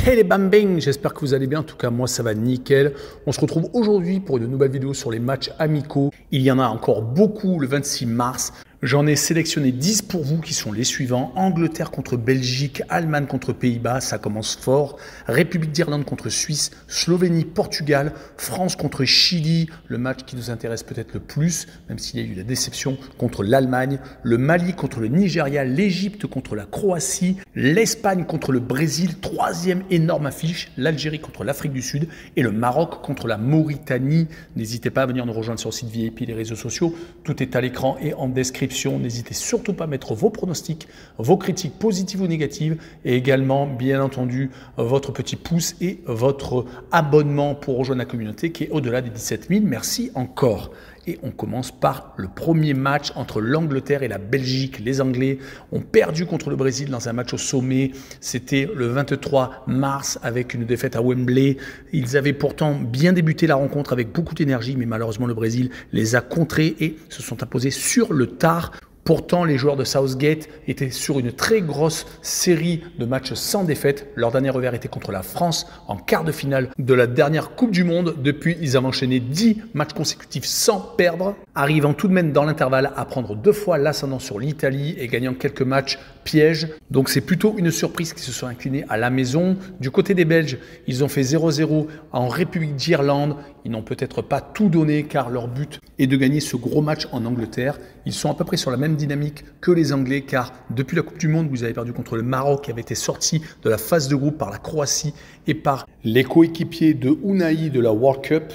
Hey les bambins, j'espère que vous allez bien, en tout cas moi ça va nickel. On se retrouve aujourd'hui pour une nouvelle vidéo sur les matchs amicaux. Il y en a encore beaucoup le 26 mars. J'en ai sélectionné 10 pour vous qui sont les suivants. Angleterre contre Belgique, Allemagne contre Pays-Bas, ça commence fort. République d'Irlande contre Suisse, Slovénie, Portugal, France contre Chili, le match qui nous intéresse peut-être le plus, même s'il y a eu la déception contre l'Allemagne. Le Mali contre le Nigeria, l'Égypte contre la Croatie, l'Espagne contre le Brésil, troisième énorme affiche, l'Algérie contre l'Afrique du Sud et le Maroc contre la Mauritanie. N'hésitez pas à venir nous rejoindre sur le site VIP et les réseaux sociaux. Tout est à l'écran et en description. N'hésitez surtout pas à mettre vos pronostics, vos critiques positives ou négatives et également, bien entendu, votre petit pouce et votre abonnement pour rejoindre la communauté qui est au-delà des 17 000. Merci encore. Et on commence par le premier match entre l'Angleterre et la Belgique. Les Anglais ont perdu contre le Brésil dans un match au sommet. C'était le 23 mars avec une défaite à Wembley. Ils avaient pourtant bien débuté la rencontre avec beaucoup d'énergie, mais malheureusement le Brésil les a contrés et se sont imposés sur le tard. Pourtant, les joueurs de Southgate étaient sur une très grosse série de matchs sans défaite. Leur dernier revers était contre la France en quart de finale de la dernière Coupe du Monde. Depuis, ils avaient enchaîné 10 matchs consécutifs sans perdre, arrivant tout de même dans l'intervalle à prendre 2 fois l'ascendant sur l'Italie et gagnant quelques matchs pièges. Donc c'est plutôt une surprise qu'ils se sont inclinés à la maison. Du côté des Belges, ils ont fait 0-0 en République d'Irlande. Ils n'ont peut-être pas tout donné car leur but est de gagner ce gros match en Angleterre. Ils sont à peu près sur la même dynamique que les Anglais car depuis la Coupe du Monde, vous avez perdu contre le Maroc qui avait été sorti de la phase de groupe par la Croatie et par les coéquipiers de Unai de la World Cup.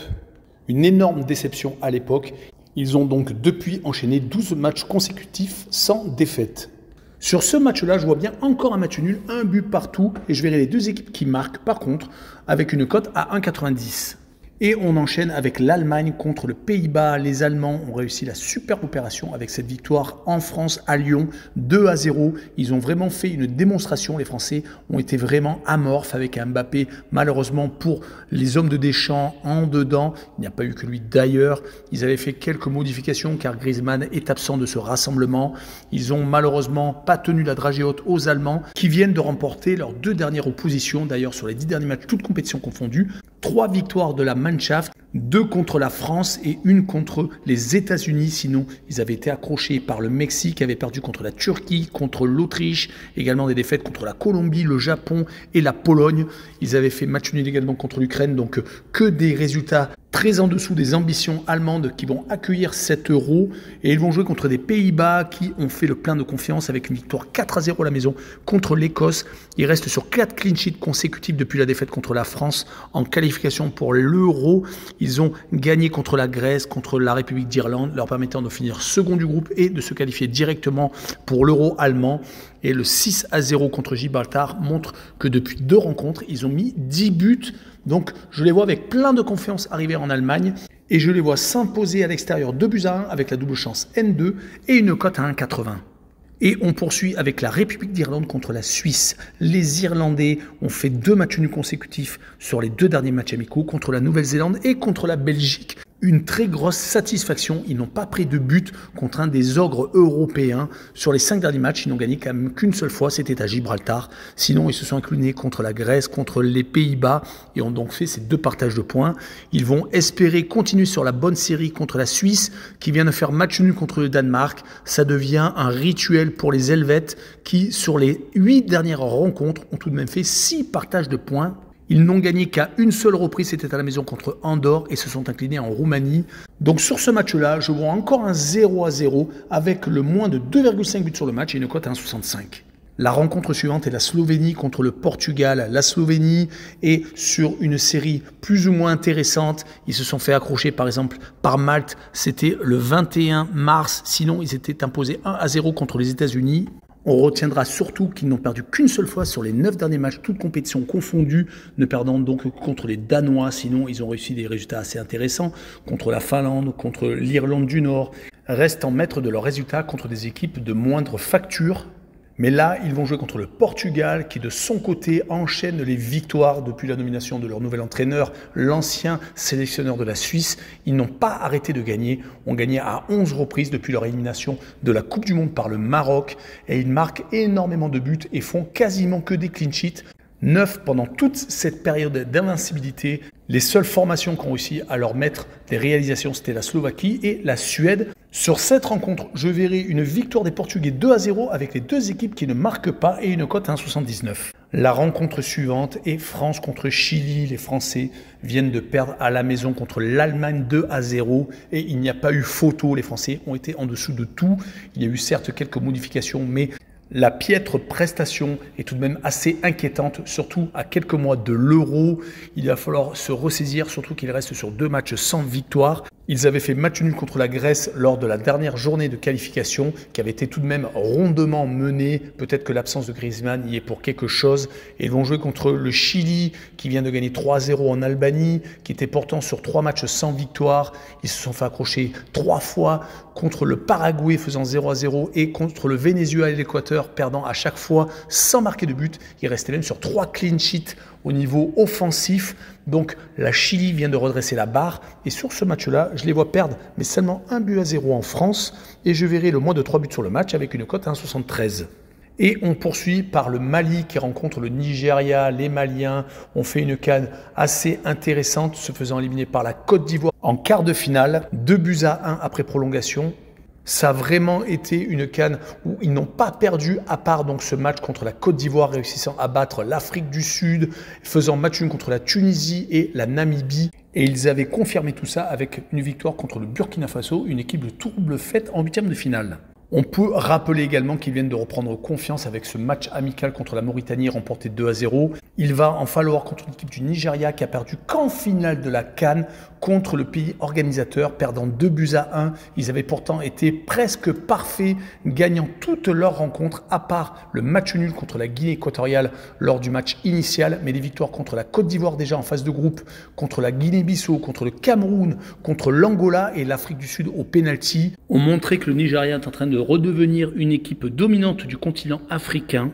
Une énorme déception à l'époque. Ils ont donc depuis enchaîné 12 matchs consécutifs sans défaite. Sur ce match-là, je vois bien encore un match nul, un but partout et je verrai les deux équipes qui marquent par contre avec une cote à 1,90. Et on enchaîne avec l'Allemagne contre le Pays-Bas. Les Allemands ont réussi la superbe opération avec cette victoire en France à Lyon, 2-0. Ils ont vraiment fait une démonstration. Les Français ont été vraiment amorphes avec un Mbappé, malheureusement pour les hommes de Deschamps, en dedans. Il n'y a pas eu que lui d'ailleurs. Ils avaient fait quelques modifications car Griezmann est absent de ce rassemblement. Ils ont malheureusement pas tenu la dragée haute aux Allemands qui viennent de remporter leurs 2 dernières oppositions. D'ailleurs, sur les 10 derniers matchs, toutes compétitions confondues, 3 victoires de la Mannschaft, 2 contre la France et 1 contre les États-Unis. Sinon, ils avaient été accrochés par le Mexique, avaient perdu contre la Turquie, contre l'Autriche, également des défaites contre la Colombie, le Japon et la Pologne. Ils avaient fait match nul également contre l'Ukraine, donc que des résultats très en dessous des ambitions allemandes qui vont accueillir cet euro. Et ils vont jouer contre des Pays-Bas qui ont fait le plein de confiance avec une victoire 4-0 à la maison contre l'Écosse. Ils restent sur 4 clean sheets consécutifs depuis la défaite contre la France en qualification pour l'euro. Ils ont gagné contre la Grèce, contre la République d'Irlande, leur permettant de finir second du groupe et de se qualifier directement pour l'euro allemand. Et le 6-0 contre Gibraltar montre que depuis 2 rencontres, ils ont mis 10 buts. Donc je les vois avec plein de confiance arriver en Allemagne et je les vois s'imposer à l'extérieur 2-1 avec la double chance N2 et une cote à 1,80. Et on poursuit avec la République d'Irlande contre la Suisse. Les Irlandais ont fait 2 matchs nuls consécutifs sur les 2 derniers matchs amicaux contre la Nouvelle-Zélande et contre la Belgique. Une très grosse satisfaction, ils n'ont pas pris de but contre un des ogres européens. Sur les 5 derniers matchs, ils n'ont gagné quand même qu'une seule fois, c'était à Gibraltar. Sinon, ils se sont inclinés contre la Grèce, contre les Pays-Bas et ont donc fait ces 2 partages de points. Ils vont espérer continuer sur la bonne série contre la Suisse qui vient de faire match nul contre le Danemark. Ça devient un rituel pour les Helvètes qui, sur les 8 dernières rencontres, ont tout de même fait 6 partages de points. Ils n'ont gagné qu'à une seule reprise, c'était à la maison contre Andorre et se sont inclinés en Roumanie. Donc sur ce match-là, je vois encore un 0-0 avec le moins de 2,5 buts sur le match et une cote à 1,65. La rencontre suivante est la Slovénie contre le Portugal. La Slovénie est sur une série plus ou moins intéressante. Ils se sont fait accrocher par exemple par Malte, c'était le 21 mars. Sinon, ils étaient imposés 1-0 contre les États-Unis. On retiendra surtout qu'ils n'ont perdu qu'une seule fois sur les 9 derniers matchs, toutes compétitions confondues, ne perdant donc que contre les Danois. Sinon, ils ont réussi des résultats assez intéressants contre la Finlande, contre l'Irlande du Nord, restant maîtres de leurs résultats contre des équipes de moindre facture. Mais là, ils vont jouer contre le Portugal qui, de son côté, enchaîne les victoires depuis la nomination de leur nouvel entraîneur, l'ancien sélectionneur de la Suisse. Ils n'ont pas arrêté de gagner, ont gagné à 11 reprises depuis leur élimination de la Coupe du Monde par le Maroc. Et ils marquent énormément de buts et font quasiment que des clean sheets. 9 pendant toute cette période d'invincibilité. Les seules formations qui ont réussi à leur mettre des réalisations, c'était la Slovaquie et la Suède. Sur cette rencontre, je verrai une victoire des Portugais 2-0 avec les deux équipes qui ne marquent pas et une cote à 1,79. La rencontre suivante est France contre Chili. Les Français viennent de perdre à la maison contre l'Allemagne 2-0 et il n'y a pas eu photo. Les Français ont été en dessous de tout. Il y a eu certes quelques modifications, mais la piètre prestation est tout de même assez inquiétante, surtout à quelques mois de l'Euro. Il va falloir se ressaisir, surtout qu'il reste sur 2 matchs sans victoire. Ils avaient fait match nul contre la Grèce lors de la dernière journée de qualification, qui avait été tout de même rondement menée. Peut-être que l'absence de Griezmann y est pour quelque chose. Et ils vont jouer contre le Chili, qui vient de gagner 3-0 en Albanie, qui était pourtant sur 3 matchs sans victoire. Ils se sont fait accrocher 3 fois contre le Paraguay, faisant 0-0, et contre le Venezuela et l'Équateur, perdant à chaque fois sans marquer de but. Ils restaient même sur 3 clean sheets au niveau offensif. Donc la Chili vient de redresser la barre et sur ce match-là, je les vois perdre, mais seulement 1-0 en France et je verrai le moins de 3 buts sur le match avec une cote à 1,73. Et on poursuit par le Mali qui rencontre le Nigeria. Les Maliens ont fait une CAN assez intéressante, se faisant éliminer par la Côte d'Ivoire en quart de finale, 2-1 après prolongation. Ça a vraiment été une CAN où ils n'ont pas perdu, à part donc ce match contre la Côte d'Ivoire, réussissant à battre l'Afrique du Sud, faisant match nul contre la Tunisie et la Namibie. Et ils avaient confirmé tout ça avec une victoire contre le Burkina Faso, une équipe de trouble faite en 8e de finale. On peut rappeler également qu'ils viennent de reprendre confiance avec ce match amical contre la Mauritanie remporté 2-0. Il va en falloir contre l'équipe du Nigeria qui a perdu qu'en finale de la CAN contre le pays organisateur, perdant 2-1. Ils avaient pourtant été presque parfaits, gagnant toutes leurs rencontres, à part le match nul contre la Guinée équatoriale lors du match initial. Mais les victoires contre la Côte d'Ivoire déjà en phase de groupe, contre la Guinée-Bissau, contre le Cameroun, contre l'Angola et l'Afrique du Sud au pénalty ont montré que le Nigeria est en train de redevenir une équipe dominante du continent africain.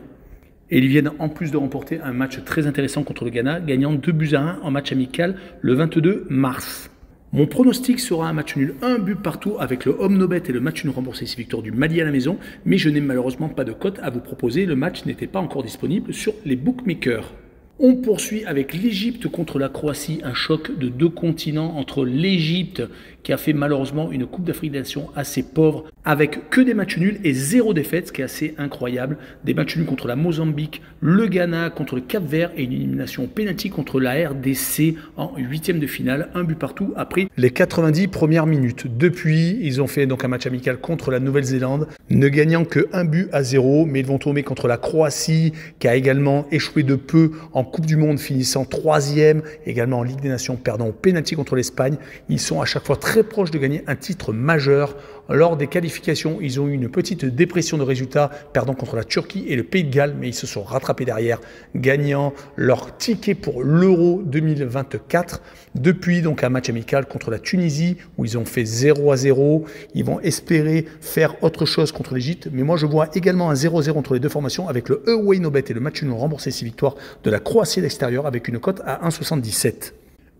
Et ils viennent en plus de remporter un match très intéressant contre le Ghana, gagnant 2-1 en match amical le 22 mars. Mon pronostic sera un match nul, 1 but partout avec le home no bet et le match nul remboursé 6 victoires du Mali à la maison. Mais je n'ai malheureusement pas de cote à vous proposer, le match n'était pas encore disponible sur les bookmakers. On poursuit avec l'Égypte contre la Croatie, un choc de 2 continents entre l'Égypte qui a fait malheureusement une Coupe d'Afrique des Nations assez pauvre avec que des matchs nuls et 0 défaite, ce qui est assez incroyable. Des matchs nuls contre la Mozambique, le Ghana contre le Cap-Vert et une élimination au pénalty contre la RDC en 8e de finale, 1 but partout après les 90 premières minutes. Depuis, ils ont fait donc un match amical contre la Nouvelle-Zélande, ne gagnant que 1-0, mais ils vont tomber contre la Croatie qui a également échoué de peu en Coupe du Monde, finissant 3e, également en Ligue des Nations, perdant au pénalty contre l'Espagne. Ils sont à chaque fois très proches de gagner un titre majeur. Lors des qualifications, ils ont eu une petite dépression de résultats, perdant contre la Turquie et le Pays de Galles, mais ils se sont rattrapés derrière, gagnant leur ticket pour l'Euro 2024. Depuis donc un match amical contre la Tunisie, où ils ont fait 0-0. Ils vont espérer faire autre chose contre l'Égypte, mais moi je vois également un 0-0 entre les deux formations avec le away no bet et le match nul remboursé 6 victoires de la Croatie à l'extérieur avec une cote à 1,77.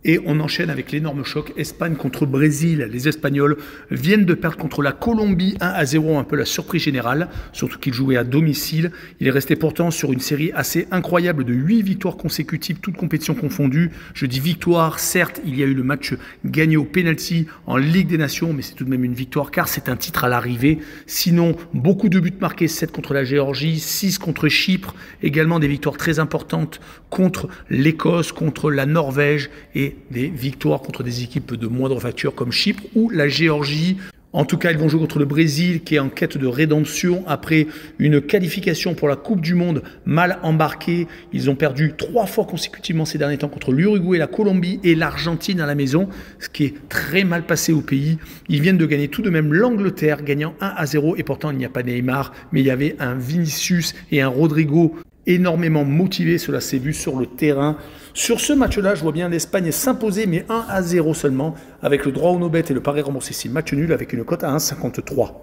Et on enchaîne avec l'énorme choc Espagne contre Brésil. Les Espagnols viennent de perdre contre la Colombie 1-0, un peu la surprise générale, surtout qu'ils jouaient à domicile. Il est resté pourtant sur une série assez incroyable de 8 victoires consécutives, toutes compétitions confondues. Je dis victoire, certes, il y a eu le match gagné au pénalty en Ligue des Nations, mais c'est tout de même une victoire car c'est un titre à l'arrivée. Sinon, beaucoup de buts marqués, 7 contre la Géorgie, 6 contre Chypre, également des victoires très importantes contre l'Écosse, contre la Norvège et des victoires contre des équipes de moindre facture comme Chypre ou la Géorgie. En tout cas, ils vont jouer contre le Brésil qui est en quête de rédemption après une qualification pour la Coupe du Monde mal embarquée. Ils ont perdu 3 fois consécutivement ces derniers temps contre l'Uruguay, la Colombie et l'Argentine à la maison, ce qui est très mal passé au pays. Ils viennent de gagner tout de même l'Angleterre, gagnant 1-0 et pourtant il n'y a pas Neymar, mais il y avait un Vinicius et un Rodrigo énormément motivé, cela s'est vu sur le terrain. Sur ce match-là, je vois bien l'Espagne s'imposer, mais 1-0 seulement, avec le droit au no bet et le pari remboursé 6 match nul avec une cote à 1,53.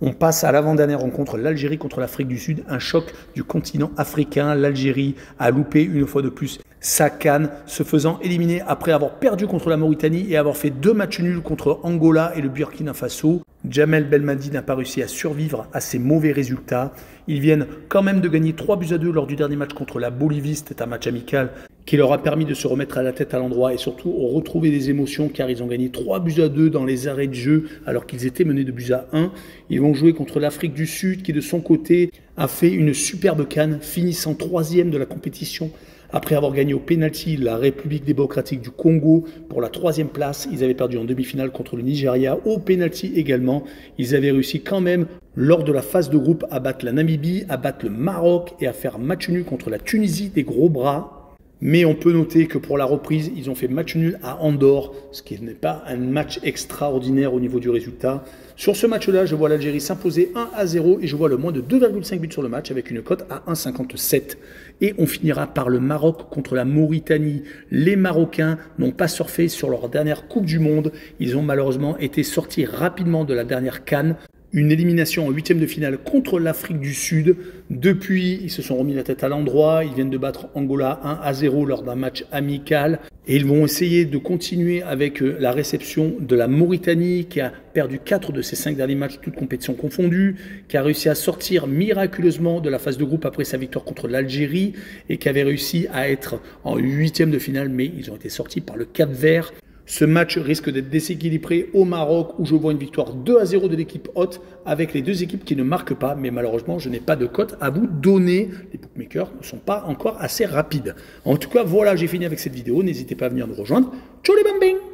On passe à l'avant-dernière rencontre, l'Algérie contre l'Afrique du Sud, un choc du continent africain. L'Algérie a loupé une fois de plus sa CAN, se faisant éliminer après avoir perdu contre la Mauritanie et avoir fait 2 matchs nuls contre Angola et le Burkina Faso. Jamel Belmadi n'a pas réussi à survivre à ces mauvais résultats. Ils viennent quand même de gagner 3-2 lors du dernier match contre la Bolivie. C'était un match amical qui leur a permis de se remettre à la tête à l'endroit et surtout retrouver des émotions car ils ont gagné 3-2 dans les arrêts de jeu alors qu'ils étaient menés de 1. Ils vont jouer contre l'Afrique du Sud qui de son côté a fait une superbe CAN finissant 3e de la compétition. Après avoir gagné au pénalty la République démocratique du Congo pour la 3e place, ils avaient perdu en demi-finale contre le Nigeria, au pénalty également. Ils avaient réussi quand même, lors de la phase de groupe, à battre la Namibie, à battre le Maroc et à faire match nul contre la Tunisie des gros bras. Mais on peut noter que pour la reprise, ils ont fait match nul à Andorre, ce qui n'est pas un match extraordinaire au niveau du résultat. Sur ce match-là, je vois l'Algérie s'imposer 1-0 et je vois le moins de 2,5 buts sur le match avec une cote à 1,57. Et on finira par le Maroc contre la Mauritanie. Les Marocains n'ont pas surfé sur leur dernière Coupe du Monde. Ils ont malheureusement été sortis rapidement de la dernière CAN. Une élimination en 8e de finale contre l'Afrique du Sud. Depuis, ils se sont remis la tête à l'endroit. Ils viennent de battre Angola 1-0 lors d'un match amical. Et ils vont essayer de continuer avec la réception de la Mauritanie qui a perdu 4 de ses 5 derniers matchs, toutes compétitions confondues, qui a réussi à sortir miraculeusement de la phase de groupe après sa victoire contre l'Algérie et qui avait réussi à être en 8e de finale, mais ils ont été sortis par le Cap-Vert. Ce match risque d'être déséquilibré au Maroc où je vois une victoire 2-0 de l'équipe hôte avec les deux équipes qui ne marquent pas. Mais malheureusement, je n'ai pas de cote à vous donner. Les bookmakers ne sont pas encore assez rapides. En tout cas, voilà, j'ai fini avec cette vidéo. N'hésitez pas à venir nous rejoindre. Ciao les bambins!